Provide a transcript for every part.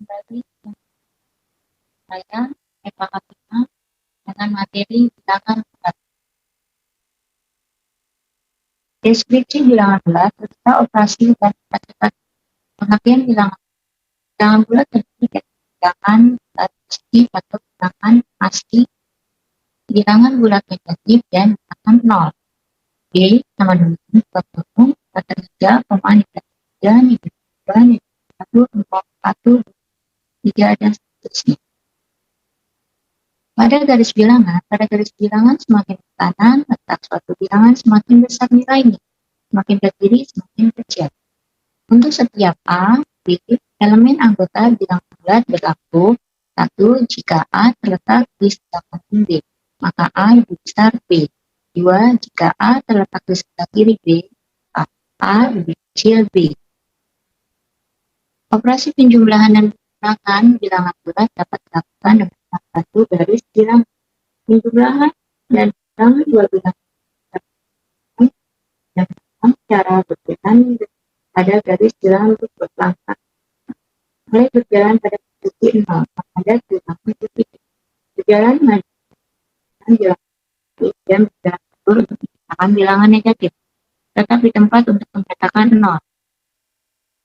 kembali saya Eva Fatima dengan materi bilangan bulat. Deskripsi bilangan bulat serta operasi dan cepat. Pengertian bilangan bulat terdiri dari bilangan bulat positif atau bilangan asli, bilangan bulat negatif, dan bilangan nol. B sama dengan 20, kata 3, negatif 3, negatif 2, negatif 1, 3, dan seterusnya. Pada garis bilangan semakin ke kanan, letak suatu bilangan semakin besar nilainya, semakin ke kiri semakin kecil. Untuk setiap A, B, elemen anggota bilangan bulat berlaku 1. Jika A terletak di sebelah kanan B, maka A lebih besar B. 2. Jika A terletak di sebelah kiri B, maka A lebih kecil B. Operasi penjumlahan dan pengurangan bilangan bulat dapat dilakukan dengan satu garis bilangan. Penjumlahan dan pengurangan dua bilangan dengan cara berjalan pada garis bilangan berlangkah. Mulai berjalan pada posisi 0, pada bilangan titik. Berjalan maju bilangan dan berjalan mundur untuk menciptakan bilangan negatif. Tetap di tempat untuk menciptakan 0.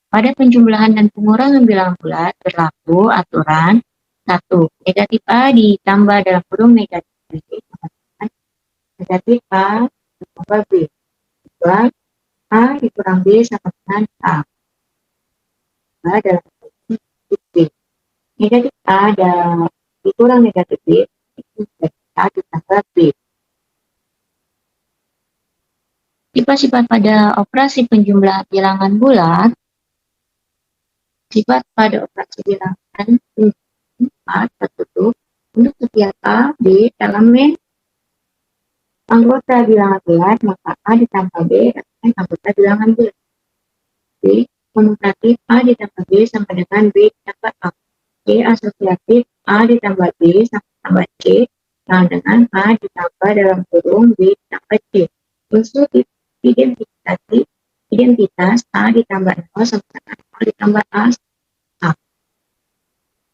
Pada penjumlahan dan pengurangan bilangan bulat berlaku aturan 1. Negatif A ditambah dalam kurung negatif B negatif A ditambah B. 2. A dikurang B sama dengan A. 2 dalam kurung B. Negatif A dan dikurang negatif B itu A ditambah B. Sifat-sifat pada operasi penjumlahan bilangan bulat. Sifat pada operasi bilangan 4 tertutup untuk setiap A, B, elemen anggota bilangan bulat, maka A ditambah B elemen anggota bilangan bulat. B komutatif, A ditambah B sama dengan B ditambah A. C asosiatif, A ditambah B sama C sama dengan A ditambah dalam kurung B ditambah C. Unsur identitas A ditambah 0 sama dengan 0 ditambah A.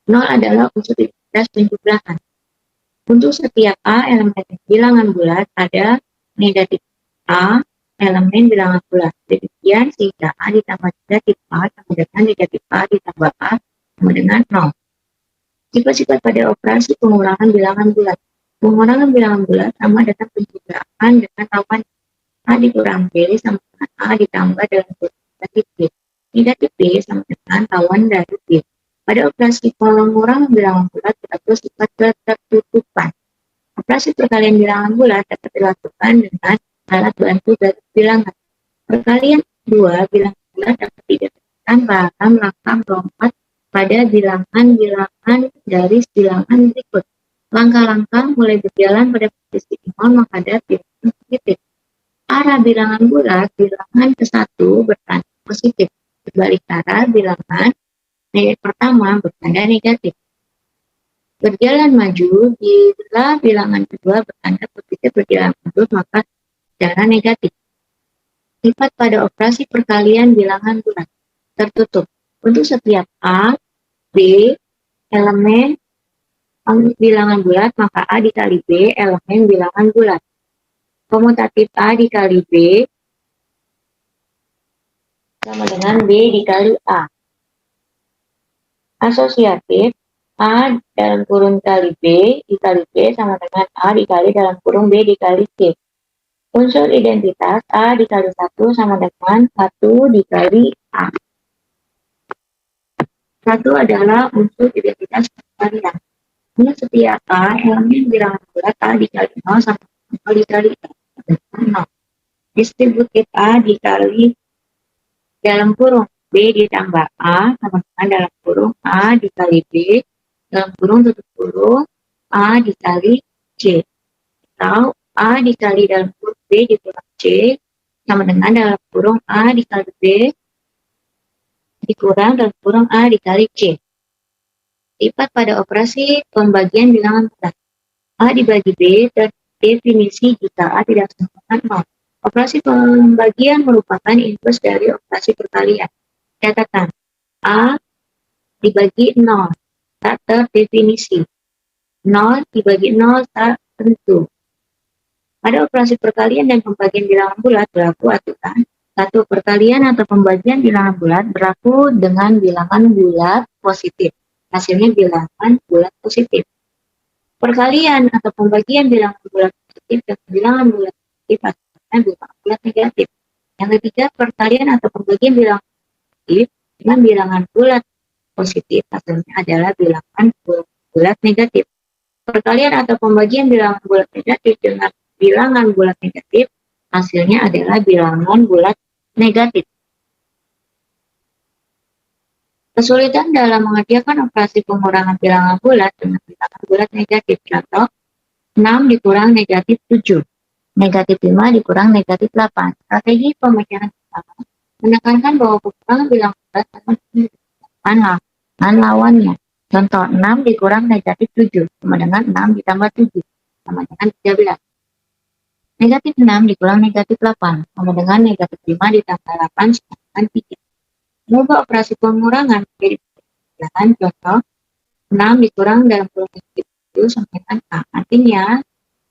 0 adalah unsur identitas penjumlahan. Untuk setiap A elemen bilangan bulat ada negatif A elemen bilangan bulat. Demikian sehingga A ditambah negatif A sama dengan negatif A ditambah A sama dengan 0. Sifat-sifat pada operasi pengurangan bilangan bulat. Pengurangan bilangan bulat sama dengan penjumlahan dengan lawan A dikurang B sama dengan A ditambah dalam kurung negatif B. Negatif B sama dengan lawan dari B. Pada operasi pengurangan bilangan bulat terdapat sifat ketertutupan. Operasi perkalian bilangan bulat dapat dilakukan dengan alat bantu garis bilangan. Perkalian dua bilangan bulat dapat dideteksikan bahkan langkah melompat pada bilangan garis bilangan berikut. Langkah-langkah mulai berjalan pada posisi 0 menghadap bilangan positif. Arah bilangan bulat bilangan ke-1 bertanda positif. Sebalik arah bilangan pertama bertanda negatif. Berjalan maju bila bilangan kedua bertanda positif berjalan mundur maka secara negatif. Sifat pada operasi perkalian bilangan bulat tertutup. Untuk setiap A, B elemen bilangan bulat maka A dikali B elemen bilangan bulat. Komutatif A dikali B sama dengan B dikali A. Asosiatif A dalam kurung kali B dikali C sama dengan A dikali dalam kurung B dikali C. Unsur identitas A dikali 1 sama dengan 1 dikali A. 1 adalah unsur identitas perkalian. Untuk setiap A elemen bilangan bulat A dikali 0 sama dengan 0 dikali A dengan 0. Distributif A dikali dalam kurung B ditambah A sama dengan dalam kurung A dikali B dalam kurung tutup kurung A dikali C. Atau A dikali dalam kurung B dikurang C sama dengan dalam kurung A dikali B dikurang dalam kurung A dikali C. Sifat pada operasi pembagian bilangan bulat. A dibagi B terdefinisi jika A tidak sama dengan 0. Operasi pembagian merupakan inverse dari operasi perkalian. Catatan A dibagi 0, tak terdefinisi. 0 dibagi 0 tak tentu. Pada operasi perkalian dan pembagian bilangan bulat berlaku aturan. Satu, perkalian atau pembagian bilangan bulat berlaku dengan bilangan bulat positif. Hasilnya bilangan bulat positif. Perkalian atau pembagian bilangan bulat positif dengan bilangan bulat negatif hasilnya bilangan bulat negatif. Yang ketiga, perkalian atau pembagian bilangan positif dengan bilangan bulat positif hasilnya adalah bilangan bulat negatif. Perkalian atau pembagian bilangan bulat negatif dengan bilangan bulat negatif hasilnya adalah bilangan bulat negatif. Kesulitan dalam mengerjakan operasi pengurangan bilangan bulat dengan bilangan bulat negatif. Contoh, 6 dikurang negatif 7. Negatif 5 dikurang negatif 8. Strategi pemecahan pertama menekankan bahwa pengurangan bilangan bulat dapat dengan lawannya. Contoh, 6 dikurang negatif 7 sama dengan 6 ditambah 7 sama dengan 13. Negatif 6 dikurang negatif 8 sama dengan negatif 5 ditambah 8 sama dengan 3. Mengubah operasi pengurangan menjadi bilangan. Contoh, 6 dikurang dalam kurung negatif 7 sama dengan A. Artinya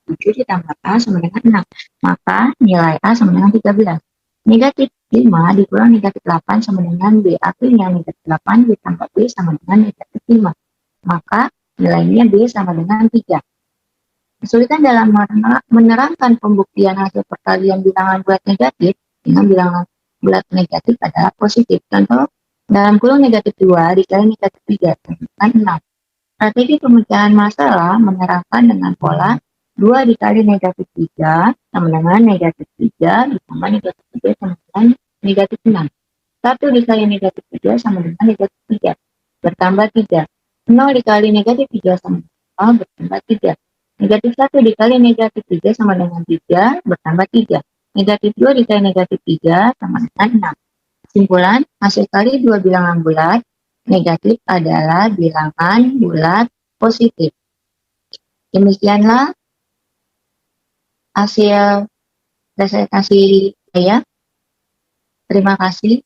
7 ditambah A sama dengan 6. Maka nilai A sama dengan 13. Negatif 5 dikurang negatif 8 sama dengan B. Artinya negatif 8 ditambah B sama dengan negatif 5. Maka nilainya B sama dengan 3. Kesulitan dalam menerangkan pembuktian hasil perkalian bilangan bulat negatif dengan bilangan bulat negatif adalah positif. Contoh, dalam kurung negatif 2 dikali negatif 3 dengan 6. Strategi pemecahan masalah menerangkan dengan pola 2 dikali negatif 3 sama dengan negatif 3 ditambah negatif 3 sama dengan negatif 6. 1 dikali negatif 3 sama dengan negatif 3 bertambah 3. 0 dikali negatif 3 sama dengan 0 bertambah 3. Negatif 1 dikali negatif 3 sama dengan 3 bertambah 3. Negatif 2 dikali negatif 3 sama dengan 6. Kesimpulan, hasil kali dua bilangan bulat negatif adalah bilangan bulat positif. Demikianlah hasil presentasi saya. Terima kasih.